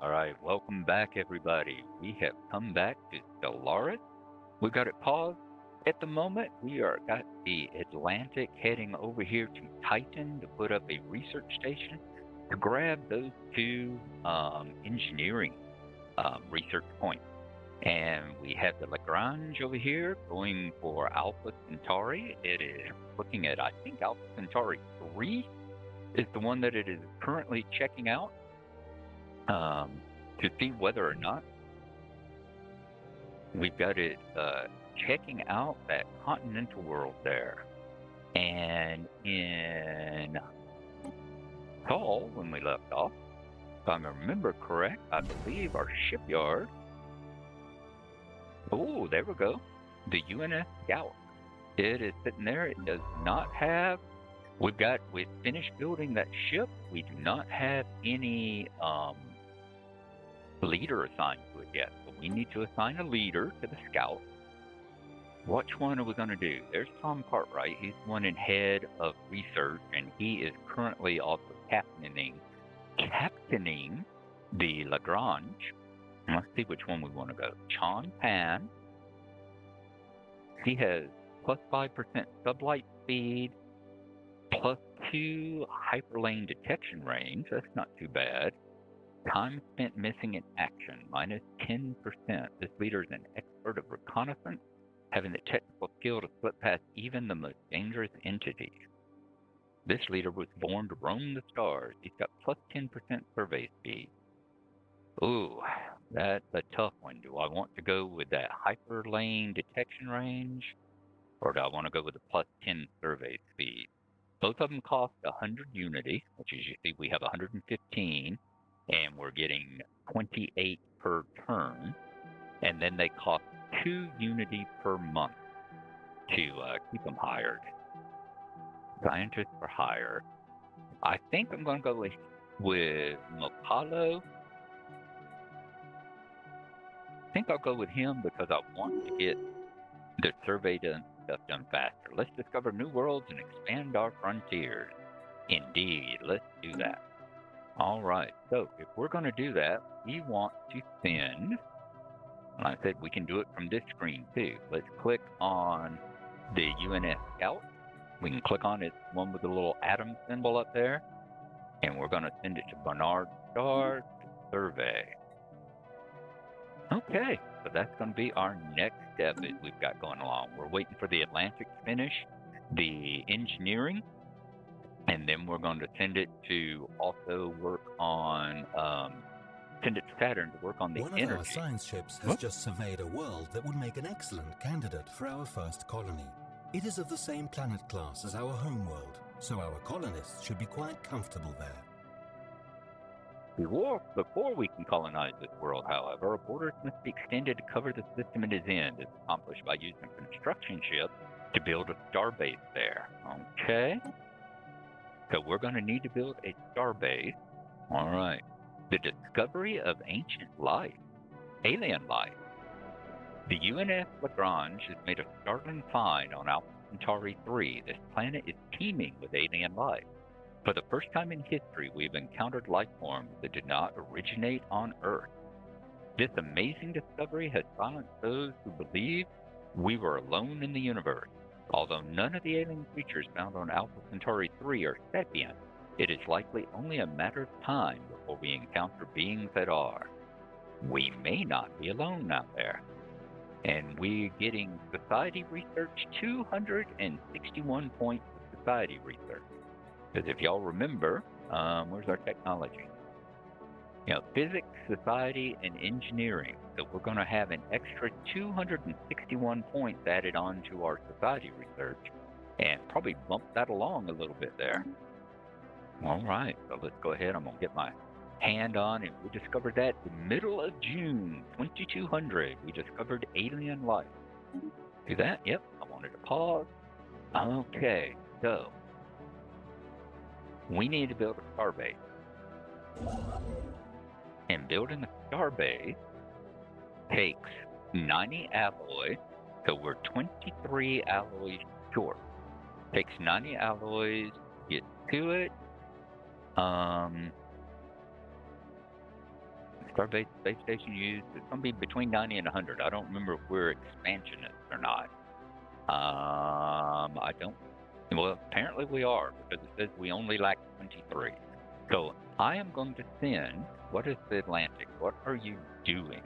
All right, welcome back, everybody. We have come back to Stellaris. We've got it paused. At the moment, we are got the Atlantic heading over here to Titan to put up a research station to grab those two engineering research points. And we have the Lagrange over here going for Alpha Centauri. It is looking at, I think, Alpha Centauri 3 is the one that it is currently checking out um, to see whether or not we've got it checking out that continental world there. And in Sol, when we left off, if I remember correct, I believe our shipyard. Oh, there we go. The UNS Scout. It is sitting there. It does not have. We've finished building that ship. We do not have any leader assigned to it yet. So we need to assign a leader to the Scout. Which one are we going to do? There's Tom Cartwright. He's one in head of research, and he is currently also captaining the Lagrange. And let's see which one we want to go. Chan Pan. He has plus 5% sublight speed, plus 2 hyperlane detection range. That's not too bad. Time spent missing in action, minus 10%. This leader is an expert of reconnaissance, having the technical skill to slip past even the most dangerous entities. This leader was born to roam the stars. He's got plus 10% survey speed. Ooh, that's a tough one. Do I want to go with that hyperlane detection range, or do I want to go with the plus 10 survey speed? Both of them cost 100 unity, which as you see we have 115, and we're getting 28 per turn. And then they cost 2 unity per month to keep them hired. Scientists for hire. I think I'm going to go with Mopalo. I think I'll go with him because I want to get the survey stuff done faster. Let's discover new worlds and expand our frontiers. Indeed, let's do that. All right, so if we're going to do that, we want to send, like I said, we can do it from this screen too. Let's click on the UNS Scout. We can click on it, one with the little atom symbol up there, and we're going to send it to Barnard Star Survey. Okay, so that's going to be our next step that we've got going along. We're waiting for the Atlantic to finish the engineering, and then we're going to send it to also work on, send it to Saturn to work on the energy. One of our science ships has just surveyed a world that would make an excellent candidate for our first colony. It is of the same planet class as our home world, so our colonists should be quite comfortable there. Before we can colonize this world, however, our borders must be extended to cover the system it is in. It's accomplished by using a construction ship to build a starbase there. Okay. So we're going to need to build a starbase. All right. The discovery of ancient life, alien life. The UNS Lagrange has made a startling find on Alpha Centauri 3. This planet is teeming with alien life. For the first time in history, we've encountered life forms that did not originate on Earth. This amazing discovery has silenced those who believed we were alone in the universe. Although none of the alien creatures found on Alpha Centauri 3 are sapient, it is likely only a matter of time before we encounter beings that are. We may not be alone out there. And we're getting Society Research 261 points of Society Research. Because if y'all remember, where's our technology? Physics, society, and engineering. So we're going to have an extra 261 points added on to our society research and probably bump that along a little bit there. All right, so let's go ahead. I'm going to get my hand on, and we discovered that the middle of June 2200. We discovered alien life. See that? Yep, I wanted to pause. Okay, so we need to build a starbase. And building a starbase takes 90 alloy, so we're 23 alloys short. Takes 90 alloys to get to it. Starbase space station used, it's going to be between 90 and 100. I don't remember if we're expansionists or not. I don't. Well, apparently we are, because it says we only lack 23. So I am going to send, what is the Atlantic? What are you doing?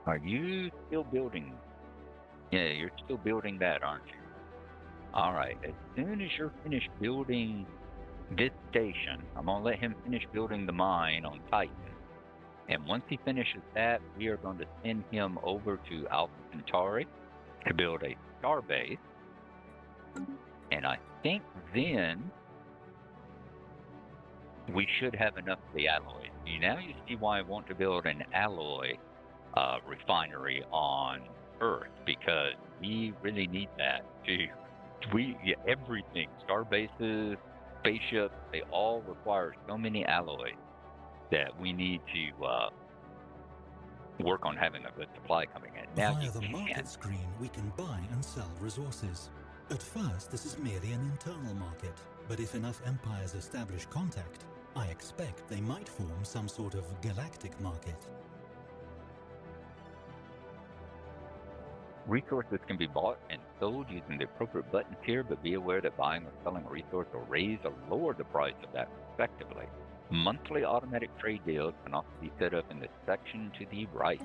Are you still building? Yeah, you're still building that, aren't you? All right, as soon as you're finished building this station, I'm going to let him finish building the mine on Titan. And once he finishes that, we are going to send him over to Alpha Centauri to build a star base. And I think then we should have enough of the alloy. Now you see why I want to build an alloy refinery on Earth, because we really need that to everything, star bases, spaceships, they all require so many alloys that we need to work on having a good supply coming in. Now Via you the can. market screen, we can buy and sell resources. At first, this is merely an internal market, but if enough empires establish contact, I expect they might form some sort of galactic market. Resources can be bought and sold using the appropriate buttons here, but be aware that buying or selling a resource will raise or lower the price of that respectively. Monthly automatic trade deals can also be set up in the section to the right.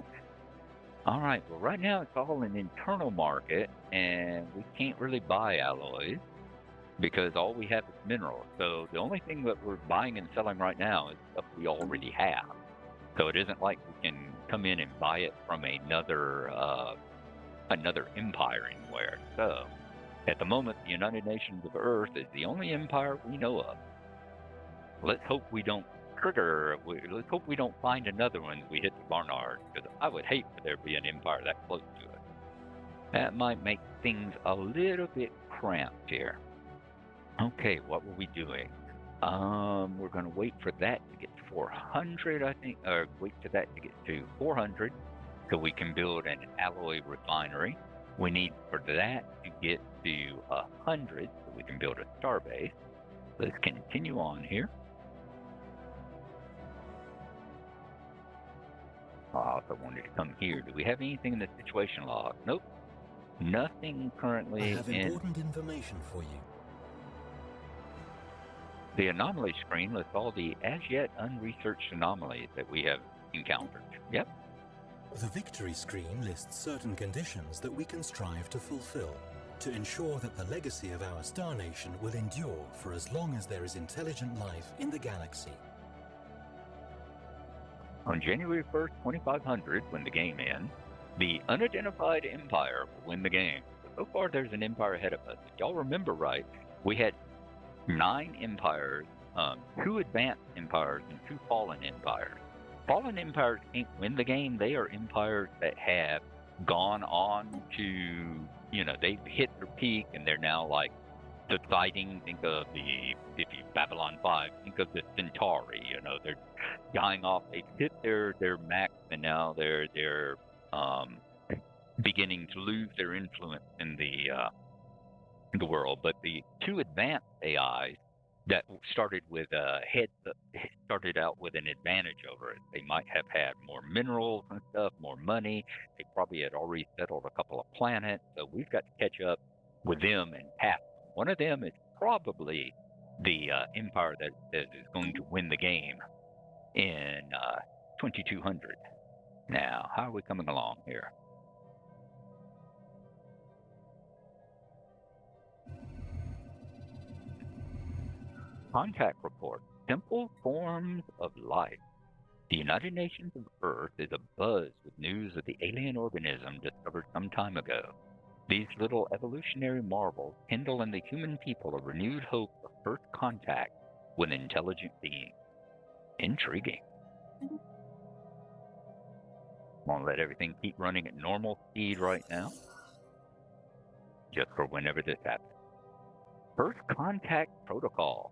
All right, well, right now it's all an internal market, and we can't really buy alloys because all we have is minerals. So the only thing that we're buying and selling right now is stuff we already have. So it isn't like we can come in and buy it from another empire anywhere. So at the moment, the United Nations of Earth is the only empire we know of. Let's hope we don't let's hope we don't find another one as we hit the Barnard, because I would hate for there to be an empire that close to it. That might make things a little bit cramped here. Okay, what were we doing? We're going to wait for that to get to 400, I think, or wait for that to get to 400 so we can build an alloy refinery. We need for that to get to 100 so we can build a star base. Let's continue on here. I also wanted to come here. Do we have anything in the situation log? Nope. Nothing currently. I have important information for you. The anomaly screen lists all the as yet unresearched anomalies that we have encountered. Yep. The victory screen lists certain conditions that we can strive to fulfill to ensure that the legacy of our star nation will endure for as long as there is intelligent life in the galaxy. On January 1st, 2500, when the game ends, the unidentified empire will win the game. So far, there's an empire ahead of us. If y'all remember right, we had 9 empires, 2 advanced empires, and 2 fallen empires. Fallen empires can't win the game. They are empires that have gone on to, they've hit their peak and they're now like subsiding. Think of Babylon 5, think of the Centauri, they're dying off. They've hit their max and now they're beginning to lose their influence in the world. But the 2 advanced AIs that started out with an advantage over it. They might have had more minerals and stuff, more money. They probably had already settled a couple of planets. So we've got to catch up with them and pass them. One of them is probably the empire that is going to win the game in 2200. Now, how are we coming along here? Contact report. Simple forms of life. The United Nations of Earth is abuzz with news of the alien organism discovered some time ago. These little evolutionary marvels kindle in the human people a renewed hope of first contact with intelligent beings. Intriguing. I'm going to let everything keep running at normal speed right now, just for whenever this happens. First contact protocol.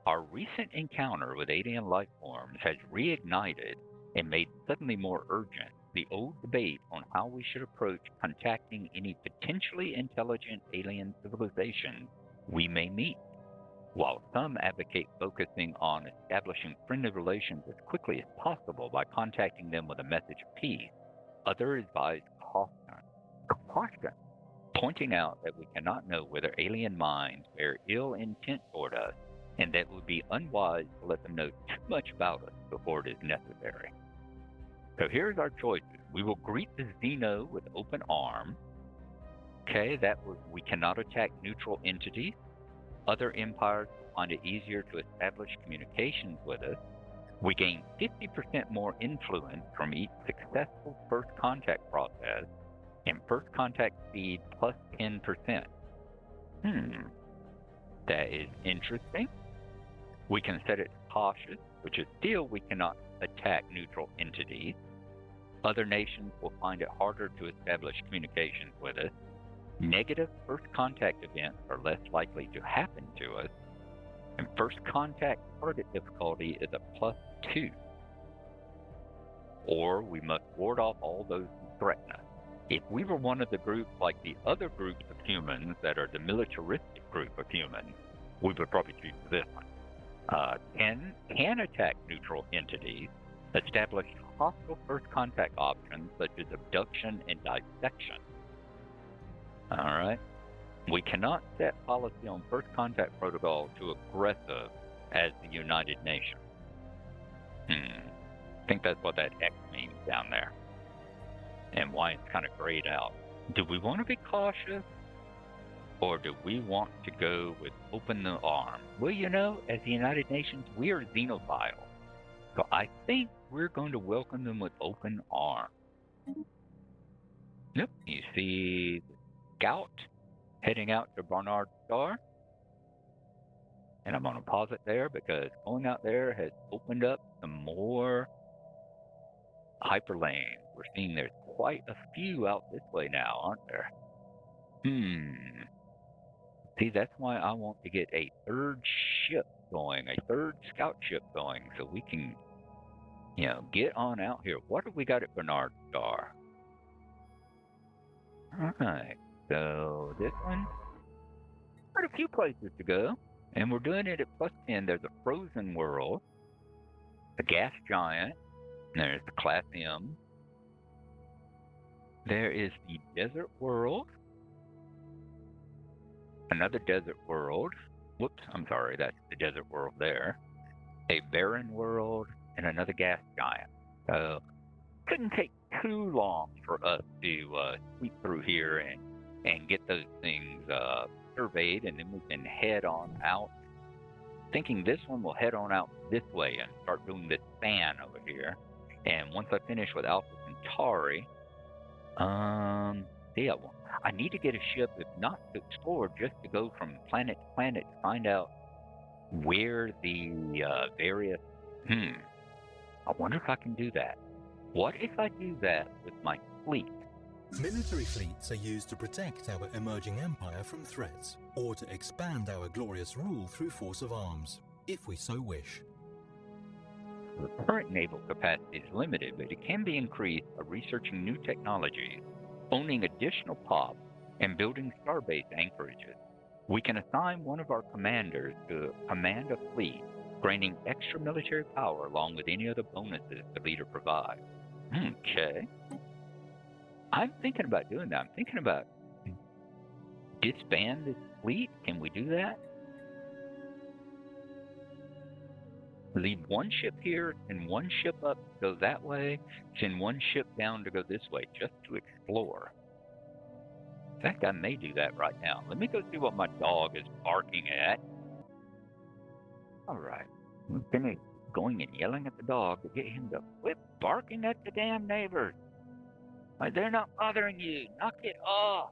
Our recent encounter with alien life forms has reignited and made suddenly more urgent the old debate on how we should approach contacting any potentially intelligent alien civilization we may meet. While some advocate focusing on establishing friendly relations as quickly as possible by contacting them with a message of peace, others advise caution, pointing out that we cannot know whether alien minds bear ill intent toward us, and that it would be unwise to let them know too much about us before it is necessary. So here's our choices. We will greet the Xeno with open arms. Okay, we cannot attack neutral entities. Other empires will find it easier to establish communications with us. We gain 50% more influence from each successful first contact process, and first contact speed plus 10%. That is interesting. We can set it to cautious, which is still we cannot attack neutral entities. Other nations will find it harder to establish communications with us. Negative first contact events are less likely to happen to us. And first contact target difficulty is a +2. Or we must ward off all those who threaten us. If we were one of the groups like the other groups of humans that are the militaristic group of humans, we would probably choose this one. Can attack neutral entities, establish hostile first contact options such as abduction and dissection. All right. We cannot set policy on first contact protocol to aggressive as the United Nations. I think that's what that X means down there, and why it's kind of grayed out. Do we want to be cautious, or do we want to go with open the arms? Well, as the United Nations, we are xenophiles. So I think we're going to welcome them with open arms. Yep, you see the Scout heading out to Barnard Star. And I'm going to pause it there because going out there has opened up some more hyperlanes. We're seeing there's quite a few out this way now, aren't there? See, that's why I want to get a third ship going, a third scout ship going, so we can, get on out here. What have we got at Barnard Star? All right, so this one, got a few places to go, and we're doing it at +10. There's a frozen world, a gas giant, there's the Class M. There is the desert world, another desert world. Whoops, I'm sorry, that's the desert world there. A barren world, and another gas giant. So, couldn't take too long for us to sweep through here and get those things surveyed, and then we can head on out. Thinking this one will head on out this way and start doing this fan over here. And once I finish with Alpha Centauri, I need to get a ship, if not to explore, just to go from planet to planet to find out where the various. I wonder if I can do that. What if I do that with my fleet? Military fleets are used to protect our emerging empire from threats, or to expand our glorious rule through force of arms, if we so wish. The current naval capacity is limited, but it can be increased by researching new technologies, owning additional pops, and building starbase anchorages. We can assign one of our commanders to command a fleet, gaining extra military power along with any other bonuses the leader provides. Okay. I'm thinking about doing that. I'm thinking about disband this fleet. Can we do that? Leave one ship here and one ship up to go that way, send one ship down to go this way, just to explore. In fact, I may do that right now. Let me go see what my dog is barking at. All right. I'm finished going and yelling at the dog to get him to quit barking at the damn neighbors. Like, they're not bothering you. Knock it off.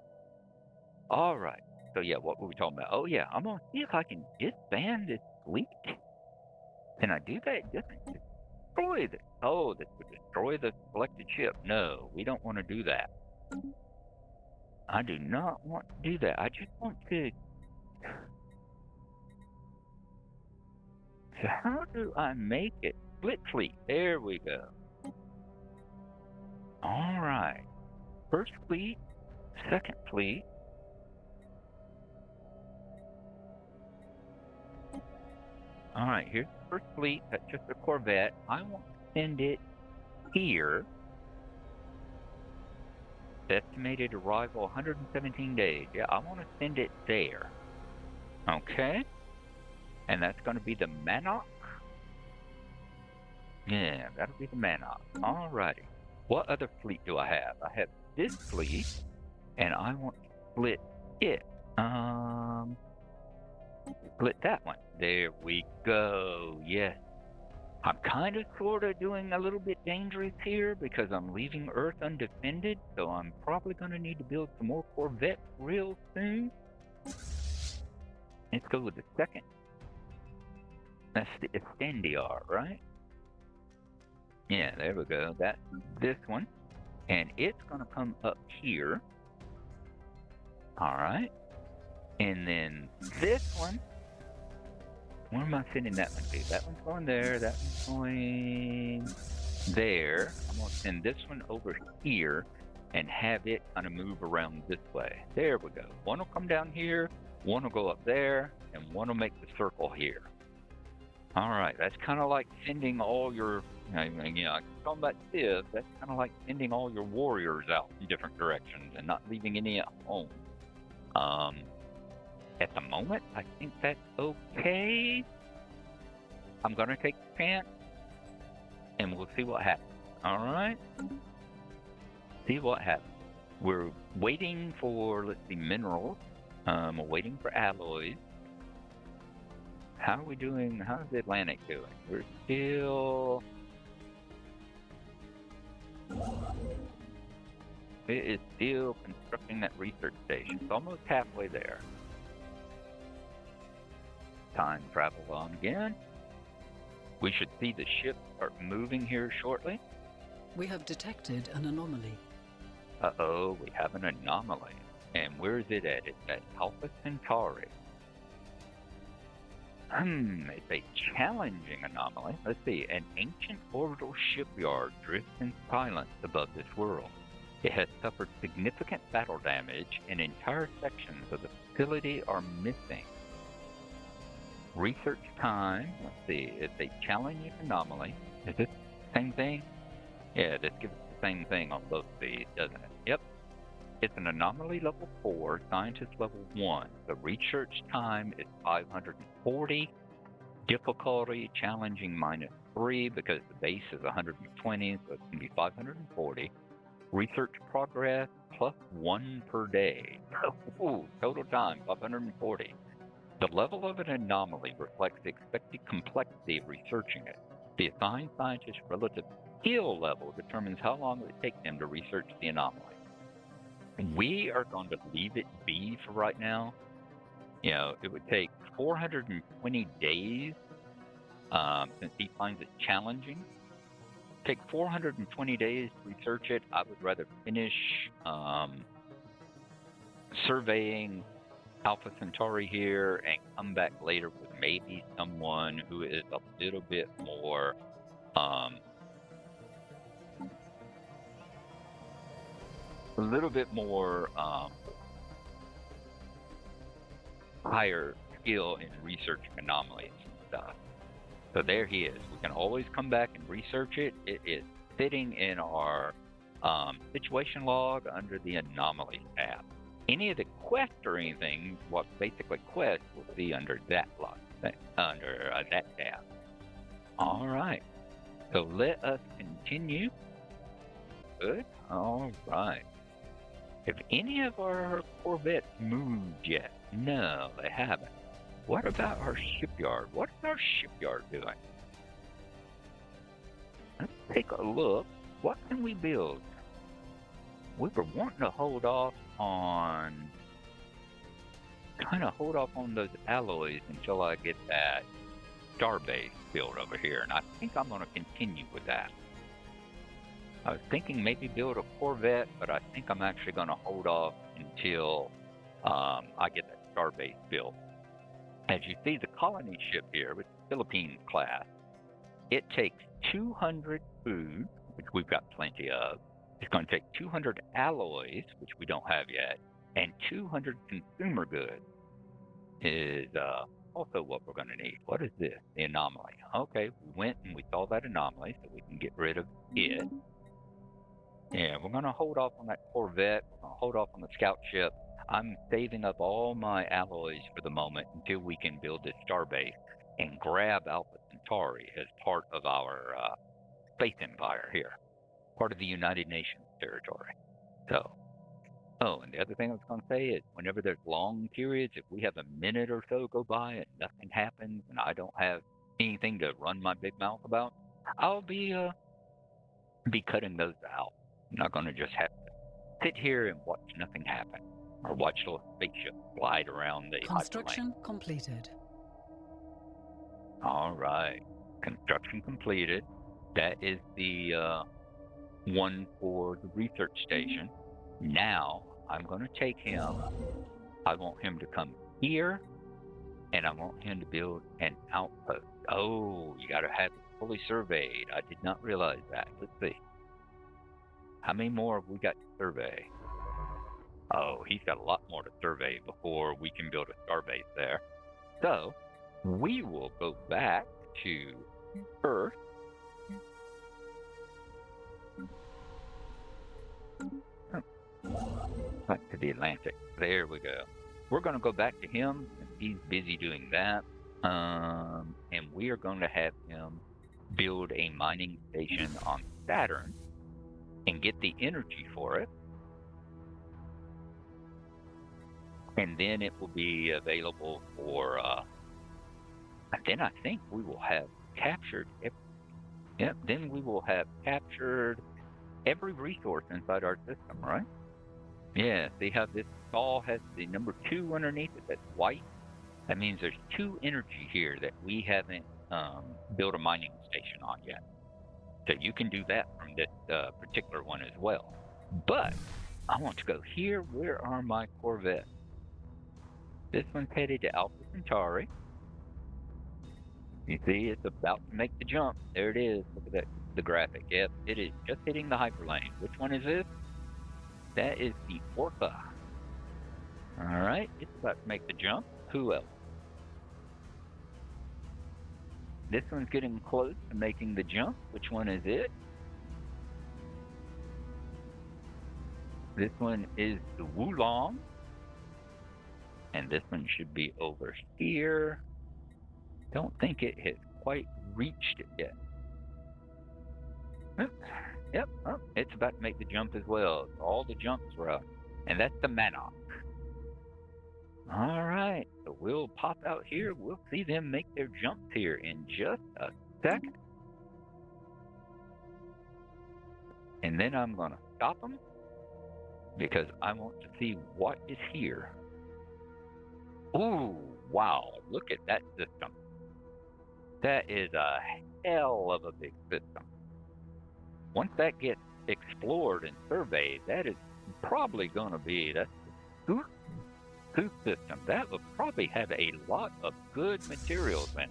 All right. So, yeah, what were we talking about? Oh, yeah, I'm going to see if I can disband this fleet. Can I do that? It doesn't destroy this. Oh, this would destroy the selected ship. No, we don't want to do that. I do not want to do that. I just want to... So how do I make it? Split fleet. There we go. All right. First fleet, second fleet. All right, here's the first fleet. That's just a Corvette. I want to send it here. Estimated arrival 117 days. Yeah, I want to send it there. Okay. And that's going to be the Manok. Yeah, that'll be the Manok. Alrighty. What other fleet do I have? I have this fleet, and I want to split it. Split that one. There we go. Yes. I'm kind of sort of doing a little bit dangerous here because I'm leaving Earth undefended, so I'm probably going to need to build some more Corvettes real soon. Let's go with the second. That's the Estendiar, right? Yeah, there we go. That's this one. And it's going to come up here. All right. And then this one. Where am I sending that one to? That one's going there. That one's going there. I'm going to send this one over here and have it kind of move around this way. There we go. One will come down here. One will go up there. And one will make the circle here. All right. That's kind of like sending all your... talking about this, that's kind of like sending all your warriors out in different directions and not leaving any at home. At the moment, I think that's okay. I'm going to take a chance, and we'll see what happens. All right? See what happens. We're waiting for, let's see, minerals. We're waiting for alloys. How are we doing? How's the Atlantic doing? We're still... It is still constructing that research station. It's almost halfway there. Time travel on again. We should see the ship start moving here shortly. We have detected an anomaly. Uh-oh, we have an anomaly. And where is it at? It's at Alpha Centauri. It's a challenging anomaly. Let's see. An ancient orbital shipyard drifts in silence above this world. It has suffered significant battle damage, and entire sections of the facility are missing. Research time. Let's see. It's a challenging anomaly. Is this the same thing? Yeah, this gives us the same thing on both of these, doesn't it? Yep. It's an anomaly level 4, scientist level 1. The research time is 540. Difficulty challenging -3 because the base is 120, so it's going to be 540. Research progress +1 per day. Total time 540. The level of an anomaly reflects the expected complexity of researching it. The assigned scientist's relative skill level determines how long it would take them to research the anomaly. We are going to leave it be for right now. It would take 420 days since he finds it challenging. Take 420 days to research it. I would rather finish surveying Alpha Centauri here and come back later with maybe someone who is a little bit more higher skill in researching anomalies and stuff. So there he is. We can always come back and research it. It is sitting in our situation log under the anomalies tab. Any of the quests or anything, what basically quests will be under that log, under that tab. All right. So let us continue. Good. All right. Have any of our Corvettes moved yet? No, they haven't. What about our shipyard? What is our shipyard doing? Let's take a look. What can we build? We were wanting to hold off on those alloys until I get that starbase built over here, and I think I'm going to continue with that. I was thinking maybe build a Corvette, but I think I'm actually going to hold off until I get that starbase built. As you see, the colony ship here with the Philippines class, it takes 200 food, which we've got plenty of. It's going to take 200 alloys, which we don't have yet, and 200 consumer goods is also what we're going to need. What is this? The anomaly. Okay, we went and we saw that anomaly, so we can get rid of it. Yeah, we're going to hold off on that Corvette. We're going to hold off on the scout ship. I'm saving up all my alloys for the moment until we can build this starbase and grab Alpha Centauri as part of our space empire here, part of the United Nations territory. So, oh, and the other thing I was going to say is whenever there's long periods, if we have a minute or so go by and nothing happens and I don't have anything to run my big mouth about, I'll be cutting those out. I'm not going to just have to sit here and watch nothing happen or watch the spaceship glide around the Construction completed. All right. Construction completed. That is the one for the research station. Now I'm going to take him. I want him to come here, and I want him to build an outpost. Oh, you got to have it fully surveyed. I did not realize that. Let's see. How many more have we got to survey? Oh, he's got a lot more to survey before we can build a starbase there. So we will go back to Earth. Back to the Atlantic. There we go. We're going to go back to him since he's busy doing that. And we are going to have him build a mining station on Saturn and get the energy for it. And then it will be available for, and then I think we will have captured, then we will have captured every resource inside our system, right? Yeah, see how this all has the number 2 underneath it that's white? That means there's 2 energy here that we haven't built a mining station on yet. So you can do that from this particular one as well. But I want to go here. Where are my Corvettes? This one's headed to Alpha Centauri. You see, it's about to make the jump. There it is. Look at that, the graphic. Yep, it is just hitting the hyperlane. Which one is this? That is the Orca. All right, it's about to make the jump. Who else? This one's getting close to making the jump. Which one is it? This one is the Wulong. And this one should be over here. Don't think it has quite reached it yet. Yep, oh, it's about to make the jump as well. All the jumps were up. And that's the Manok. All right, so we'll pop out here. We'll see them make their jumps here in just a second. And then I'm going to stop them because I want to see what is here. Ooh, wow, look at that system. That is a hell of a big system. Once that gets explored and surveyed, that is probably going to be, that's the Sooth system. That will probably have a lot of good materials in it.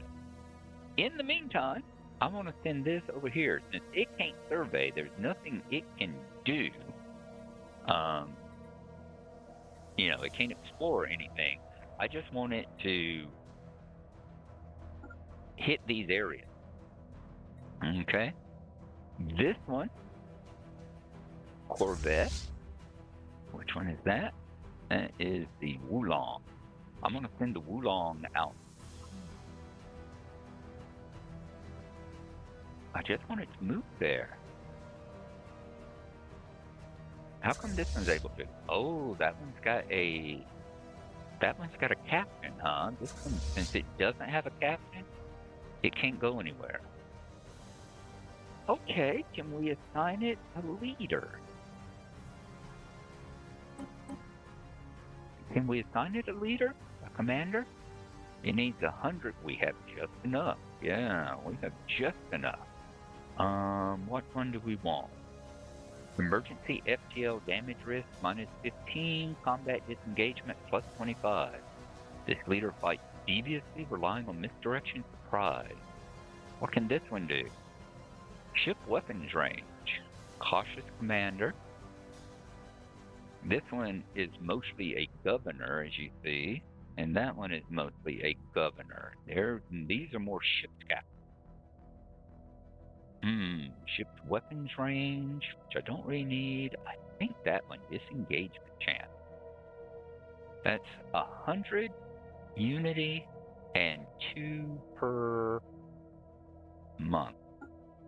In the meantime, I want to send this over here. Since it can't survey, there's nothing it can do. You know, it can't explore anything. I just want it to hit these areas. Okay. This one, Corvette. Which one is that? That is the Wulong. I'm going to send the Wulong out. I just want it to move there. How come this one's able to? Oh, that one's got a captain, huh? This one, since it doesn't have a captain, it can't go anywhere. Okay, can we assign it a leader? Can we assign it a leader? A commander? It needs 100. We have just enough. Yeah, we have just enough. What one do we want? Emergency FTL damage risk -15, combat disengagement +25. This leader fights deviously, relying on misdirection surprise. What can this one do? Ship weapons range. Cautious commander. This one is mostly a governor, as you see. and that one is mostly a governor. These are more ship captains. Ship's weapons range, which I don't really need. I think that one, disengagement chance. That's 100 unity and 2 per month.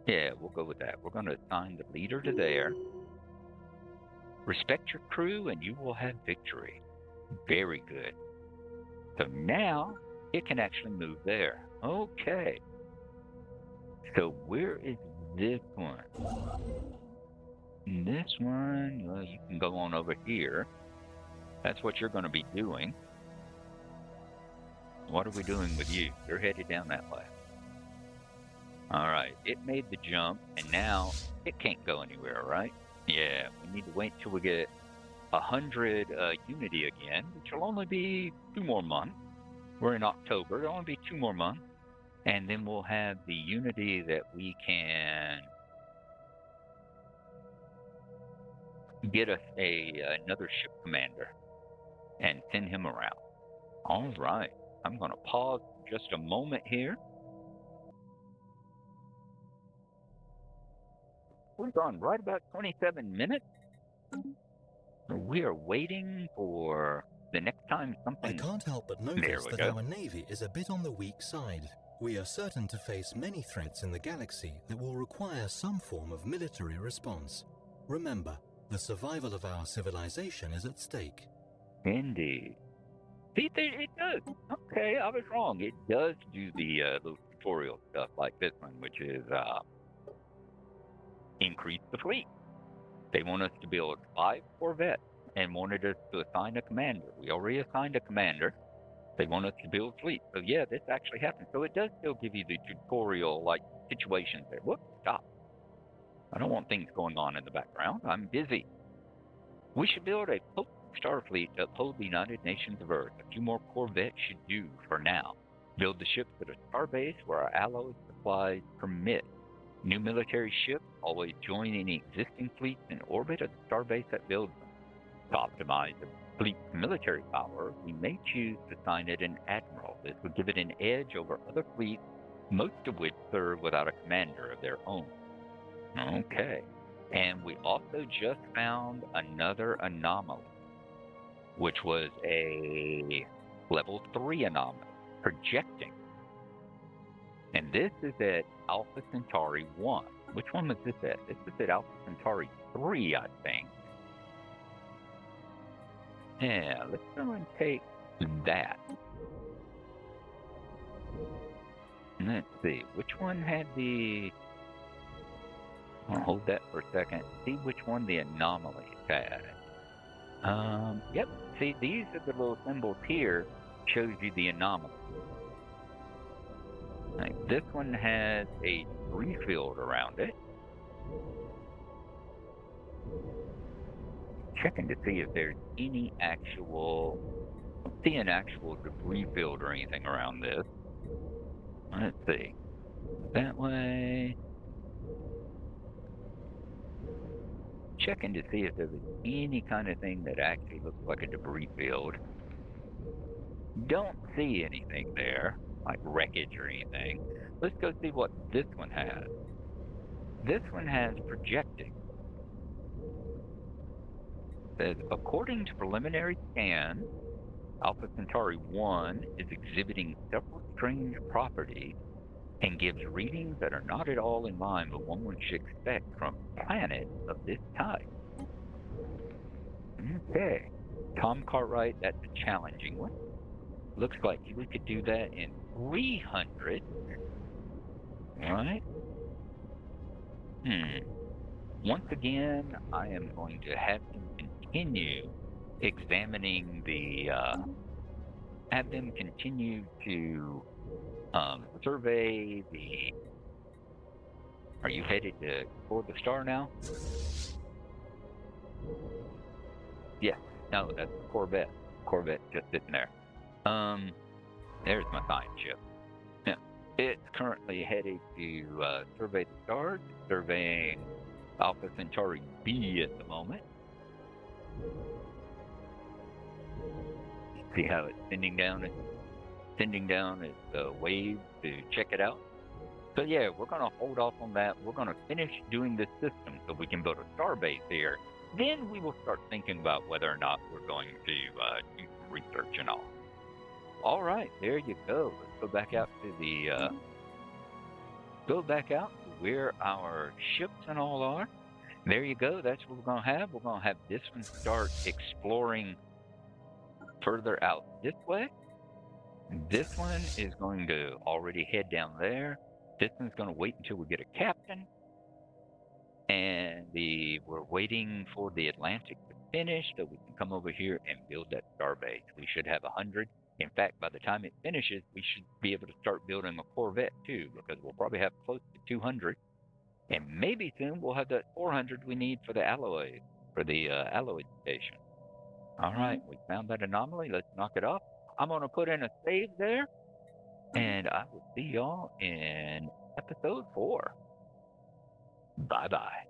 Yeah, we'll go with that. We're going to assign the leader to there. Respect your crew and you will have victory. Very good. So now it can actually move there. Okay. So where is this one? This one, well, you can go on over here. That's what you're going to be doing. What are we doing with you? You're headed down that way. All right, it made the jump, and now it can't go anywhere, right? Yeah, we need to wait till we get 100 unity again, which will only be 2 more months. We're in October, it'll only be 2 more months. And then we'll have the unity that we can get us another ship commander and send him around. All right, I'm going to pause for just a moment here. We've gone right about 27 minutes. We are waiting for the next time something... I can't help but notice that our Navy is a bit on the weak side. We are certain to face many threats in the galaxy that will require some form of military response. Remember, the survival of our civilization is at stake. Indeed. See, it does. Okay, I was wrong. It does do the little tutorial stuff like this one, which is increase the fleet. They want us to build 5 corvettes and wanted us to assign a commander. We already assigned a commander. They want us to build fleet. So yeah, this actually happened. So it does still give you the tutorial like situations there. Whoops, stop. I don't want things going on in the background. I'm busy. We should build a potent starfleet to uphold the United Nations of Earth. A few more corvettes should do for now. Build the ships at a starbase where our alloy supplies permit. New military ships always join any existing fleets in orbit at the starbase that builds them. To optimize the fleet's military power, we may choose to assign it an admiral. This would give it an edge over other fleets, most of which serve without a commander of their own. Okay. And we also just found another anomaly, which was a level 3 anomaly, projecting. And this is at Alpha Centauri 1. Which one was this at? This is at Alpha Centauri 3, I think. Yeah, let's go and take that. Let's see, which one had the... I'll hold that for a second. See which one the anomaly had. Yep, see, these are the little symbols here. Shows you the anomaly. Like this one has a debris field around it. Checking to see if there's any actual... I don't see an actual debris field or anything around this. Let's see. That way. Checking to see if there was any kind of thing that actually looks like a debris field. Don't see anything there, like wreckage or anything. Let's go see what this one has. This one has projecting. Says, according to preliminary scans, Alpha Centauri 1 is exhibiting several strange properties and gives readings that are not at all in line with what one should expect from planets of this type. Okay. Tom Cartwright, that's a challenging one. Looks like we could do that in 300. Right? Once again, I am going to have him continue examining the, have them continue to survey the... Are you headed to toward the star now? Yes. No, that's the Corvette. Corvette just sitting there. There's my science ship. Yeah. It's currently headed to survey the stars, surveying Alpha Centauri B at the moment. See how it's sending down its wave to check it out. So yeah, we're gonna hold off on that. We're gonna finish doing this system so we can build a star base here. Then we will start thinking about whether or not we're going to do some research and all. All right, there you go. Let's go back out to the go back out to where our ships and all are. There you go. That's what we're gonna have. We're gonna have this one start exploring further out this way. This one is going to already head down there. This one's going to wait until we get a captain. And we're waiting for the Atlantic to finish so we can come over here and build that star base. We should have 100. In fact, by the time it finishes, we should be able to start building a Corvette too, because we'll probably have close to 200. And maybe soon we'll have that 400 we need for the alloy station. All right, we found that anomaly. Let's knock it off. I'm going to put in a save there, and I will see y'all in episode 4. Bye-bye.